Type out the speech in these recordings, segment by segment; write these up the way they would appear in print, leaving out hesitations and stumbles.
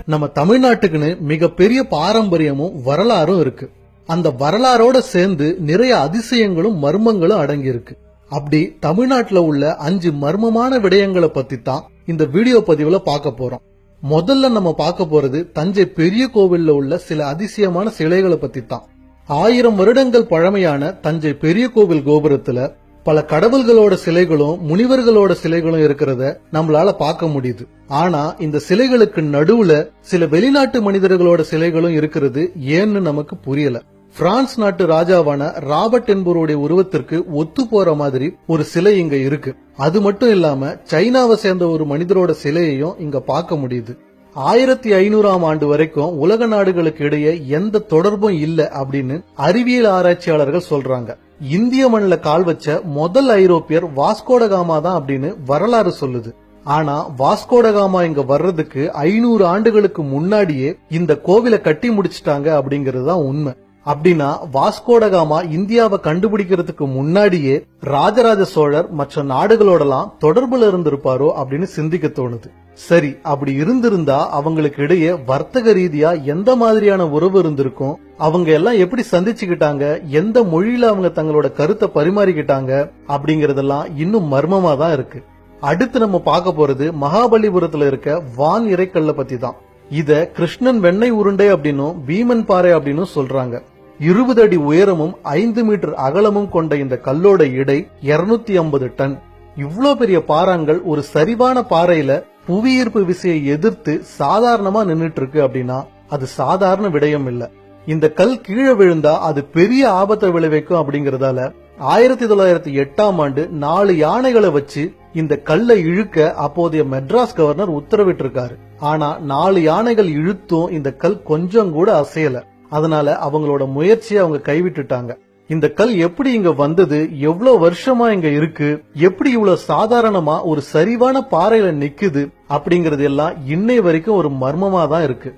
நம்ம தமிழ்நாட்டுக்குன்னு மிகப்பெரிய பாரம்பரியமும் வரலாறும் இருக்கு. அந்த வரலாறோட சேர்ந்து நிறைய அதிசயங்களும் மர்மங்களும் அடங்கி இருக்கு. அப்படி தமிழ்நாட்டுல உள்ள 5 மர்மமான விடயங்களை பத்தி தான் இந்த வீடியோ பதிவுல பார்க்க போறோம். முதல்ல நம்ம பார்க்க போறது தஞ்சை பெரிய கோவில்ல உள்ள சில அதிசயமான சிலைகளை பத்தி தான். 1000 வருடங்கள் பழமையான தஞ்சை பெரிய கோவில் கோபுரத்துல பல கடவுள்களோட சிலைகளும் முனிவர்களோட சிலைகளும் இருக்கிறத நம்மளால பார்க்க முடியுது. ஆனா இந்த சிலைகளுக்கு நடுவுல சில வெளிநாட்டு மனிதர்களோட சிலைகளும் இருக்கிறது ஏன்னு நமக்கு புரியல. பிரான்ஸ் நாட்டு ராஜாவான ராபர்ட் என்பவருடைய உருவத்திற்கு ஒத்து போற மாதிரி ஒரு சிலை இங்க இருக்கு. அது மட்டும் இல்லாம சைனாவை சேர்ந்த ஒரு மனிதரோட சிலையையும் இங்க பார்க்க முடியுது. 1500ஆம் ஆண்டு வரைக்கும் உலக நாடுகளுக்கு இடையே எந்த தொடர்பும் இல்ல அப்படின்னு அறிவியல் ஆராய்ச்சியாளர்கள் சொல்றாங்க. இந்திய மண்ணில கால் வச்ச முதல் ஐரோப்பியர் வாஸ்கோடகாமா தான் அப்படின்னு வரலாறு சொல்லுது. ஆனா வாஸ்கோடகாமா இங்க வர்றதுக்கு 500 ஆண்டுகளுக்கு முன்னாடியே இந்த கோவிலை கட்டி முடிச்சிட்டாங்க அப்படிங்கிறது தான் உண்மை. அப்படின்னா வாஸ்கோடகாமா இந்தியாவை கண்டுபிடிக்கிறதுக்கு முன்னாடியே ராஜராஜ சோழர் மற்ற நாடுகளோடலாம் தொடர்புல இருந்திருப்பாரோ அப்படின்னு சிந்திக்க தோணுது. சரி, அப்படி இருந்திருந்தா அவங்களுக்கு இடையே வர்த்தக ரீதியா எந்த மாதிரியான உறவு இருந்திருக்கும், அவங்க எல்லாம் எப்படி சந்திச்சுக்கிட்டாங்க, எந்த மொழியில அவங்க தங்களோட கருத்தை பரிமாறிக்கிட்டாங்க அப்படிங்கறதெல்லாம் இன்னும் மர்மமா தான் இருக்கு. அடுத்து நம்ம பார்க்க போறது மகாபலிபுரத்துல இருக்க வான் இறைக்கல்ல பத்தி தான். இத கிருஷ்ணன் வெண்ணெய் உருண்டை அப்படின்னும் பீமன் பாறை அப்படின்னும் சொல்றாங்க. 20 அடி உயரமும் 5 மீட்டர் அகலமும் கொண்ட இந்த கல்லோட எடை 250 டன். இவ்ளோ பெரிய பாறாங்கல் ஒரு சரிவான பாறையில புவியீர்ப்பு விசையை எதிர்த்து சாதாரணமா நின்னுட்டு இருக்கு அப்படின்னா அது சாதாரண விடயம் இல்ல. இந்த கல் கீழே விழுந்தா அது பெரிய ஆபத்தை விளைவிக்கும் அப்படிங்கறதால 1908ஆம் ஆண்டு 4 யானைகளை வச்சு இந்த கல்லை இழுக்க அப்போதைய மெட்ராஸ் கவர்னர் உத்தரவிட்டிருக்காரு. ஆனா 4 யானைகள் இழுத்தும் இந்த கல் கொஞ்சம் கூட அசையல. அதனால அவங்களோட முயற்சியை அவங்க கைவிட்டுட்டாங்க. இந்த கல் எப்படி இங்க வந்தது, எவ்வளவு வருஷமா இங்க இருக்கு, எப்படி இவ்வளவு சாதாரணமா ஒரு சரிவான பாறையில நிக்குது அப்படிங்கறது எல்லாம் இன்னை வரைக்கும் ஒரு மர்மமா தான் இருக்கு.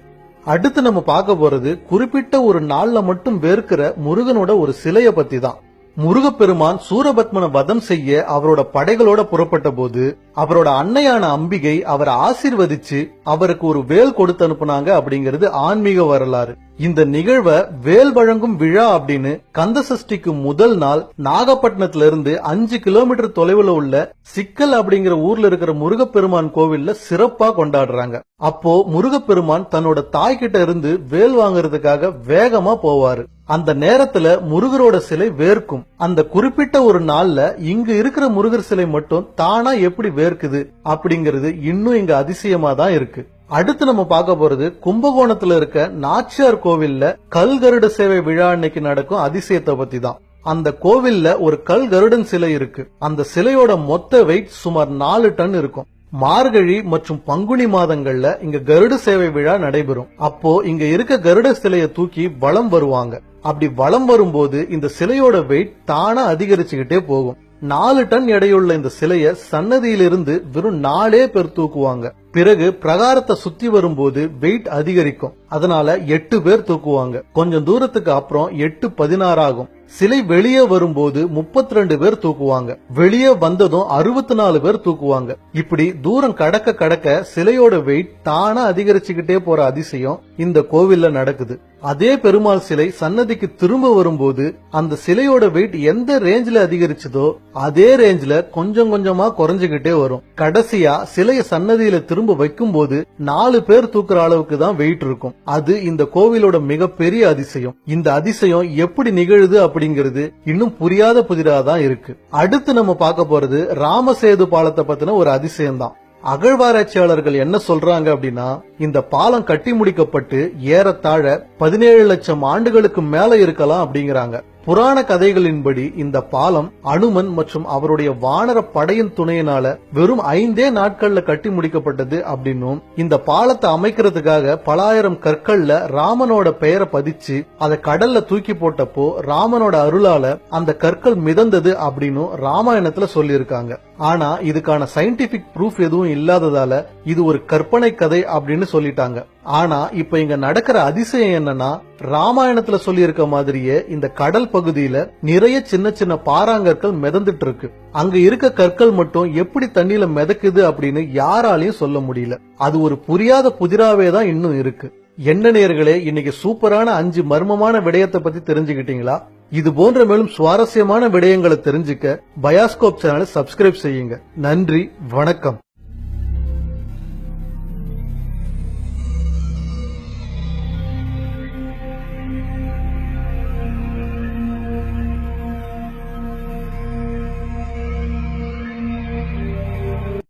அடுத்து நம்ம பார்க்க போறது குறிப்பிட்ட ஒரு நாள்ல மட்டும் வேர்க்கிற முருகனோட ஒரு சிலைய பத்தி தான். முருகப்பெருமான் சூரபத்மனை வதம் செய்ய அவரோட படைகளோட புறப்பட்ட போது அவரோட அன்னையான அம்பிகை அவரை ஆசீர்வதிச்சு அவருக்கு ஒரு வேல் கொடுத்து அனுப்புனாங்க அப்படிங்கிறது ஆன்மீக வரலாறு. இந்த நிகழ்வை வேல் வழங்கும் விழா அப்படின்னு கந்த சஷ்டிக்கு முதல் நாள் நாகப்பட்டினத்துல இருந்து 5 கிலோமீட்டர் தொலைவுல உள்ள சிக்கல் அப்படிங்கிற ஊர்ல இருக்கிற முருகப்பெருமான் கோவில்ல சிறப்பா கொண்டாடுறாங்க. அப்போ முருகப்பெருமான் தன்னோட தாய்கிட்ட இருந்து வேல் வாங்கறதுக்காக வேகமா போவாரு. அந்த நேரத்துல முருகரோட சிலை வேர்க்கும். அந்த குறிப்பிட்ட ஒரு நாள்ல இங்கு இருக்கிற முருகர் சிலை மட்டும் தானா எப்படி வேர்க்குது அப்படிங்கிறது இன்னும் இங்க அதிசயமா தான் இருக்கு. அடுத்து நம்ம பார்க்க போறது கும்பகோணத்துல இருக்க நாச்சியார் கோவில்ல கல் கருட சேவை விழா அன்னைக்கு நடக்கும் அதிசயத்தை பத்தி தான். அந்த கோவில்ல ஒரு கல் கருடன் சிலை இருக்கு. அந்த சிலையோட மொத்த வெயிட் சுமார் 4 டன் இருக்கும். மார்கழி மற்றும் பங்குனி மாதங்கள்ல இங்க கருட சேவை விழா நடைபெறும். அப்போ இங்க இருக்க கருட சிலைய தூக்கி வலம் வருவாங்க. அப்படி வலம் வரும்போது இந்த சிலையோட வெயிட் தானா அதிகரிச்சுக்கிட்டே போகும். 4 டன் எடையுள்ள இந்த சிலைய சன்னதியிலிருந்து வெறும் 4 பேர் தூக்குவாங்க. பிறகு பிரகாரத்தை சுத்தி வரும்போது வெயிட் அதிகரிக்கும். அதனால 8 பேர் தூக்குவாங்க. கொஞ்சம் தூரத்துக்கு அப்புறம் 8 16 ஆகும். சிலை வெளியே வரும்போது 32 பேர் தூக்குவாங்க. வெளியே வந்ததும் 64 பேர் தூக்குவாங்க. இப்படி தூரம் கடக்க கடக்க சிலையோட வெயிட் தானா அதிகரிச்சுக்கிட்டே போற அதிசயம் இந்த கோவில்ல நடக்குது. அதே பெருமாள் சிலை சன்னதிக்கு திரும்ப வரும்போது அந்த சிலையோட வெயிட் எந்த ரேஞ்சில அதிகரிச்சதோ அதே ரேஞ்சில கொஞ்சம் கொஞ்சமா குறைஞ்சுகிட்டே வரும். கடைசியா சிலைய சன்னதியில திரும்ப வைக்கும் போது 4 பேர் தூக்குற அளவுக்கு தான் வெயிட் இருக்கும். அது இந்த கோவிலோட மிகப்பெரிய அதிசயம். இந்த அதிசயம் எப்படி நிகழுது அப்படிங்கிறது இன்னும் புரியாத புதிராதான் இருக்கு. அடுத்து நம்ம பார்க்க போறது ராமசேது பாலத்தை பத்தின ஒரு அதிசயம் தான். அகழ்வாராய்ச்சியாளர்கள் என்ன சொல்றாங்க அப்படின்னா இந்த பாலம் கட்டி முடிக்கப்பட்டு ஏறத்தாழ 17 லட்சம் ஆண்டுகளுக்கு மேல இருக்கலாம் அப்படிங்கிறாங்க. புராண கதைகளின்படி இந்த பாலம் அனுமன் மற்றும் அவருடைய வானர படையின் துணையினால வெறும் 5 நாட்கள்ல கட்டி முடிக்கப்பட்டது அப்படின்னும், இந்த பாலத்தை அமைக்கிறதுக்காக பல ஆயிரம் கற்கள்ல ராமனோட பெயரை பதிச்சு அதை கடல்ல தூக்கி போட்டப்போ ராமனோட அருளால அந்த கற்கள் மிதந்தது அப்படின்னு ராமாயணத்துல சொல்லியிருக்காங்க. ஆனா இதுக்கான சயின்டிபிக் ப்ரூஃப் எதுவும் இல்லாததால இது ஒரு கற்பனை கதை அப்படின்னு சொல்லிட்டாங்க. ஆனா இப்ப இங்க நடக்கிற அதிசயம் என்னன்னா, ராமாயணத்துல சொல்லி இருக்க மாதிரியே இந்த கடல் பகுதியில நிறைய சின்ன சின்ன பாறாங்கற்கள் மிதந்துட்டு இருக்கு. அங்க இருக்க கற்கள் மட்டும் எப்படி தண்ணியில மிதக்குது அப்படின்னு யாராலையும் சொல்ல முடியல. அது ஒரு புரியாத புதிராவே தான் இன்னும் இருக்கு. என்ன நேயர்களே, இன்னைக்கு சூப்பரான 5 மர்மமான விடயத்தை பத்தி தெரிஞ்சுக்கிட்டீங்களா? இது போன்ற மேலும் சுவாரஸ்யமான விடயங்களை தெரிஞ்சுக்க பயாஸ்கோப் சேனலை சப்ஸ்கிரைப் செய்யுங்க. நன்றி, வணக்கம்.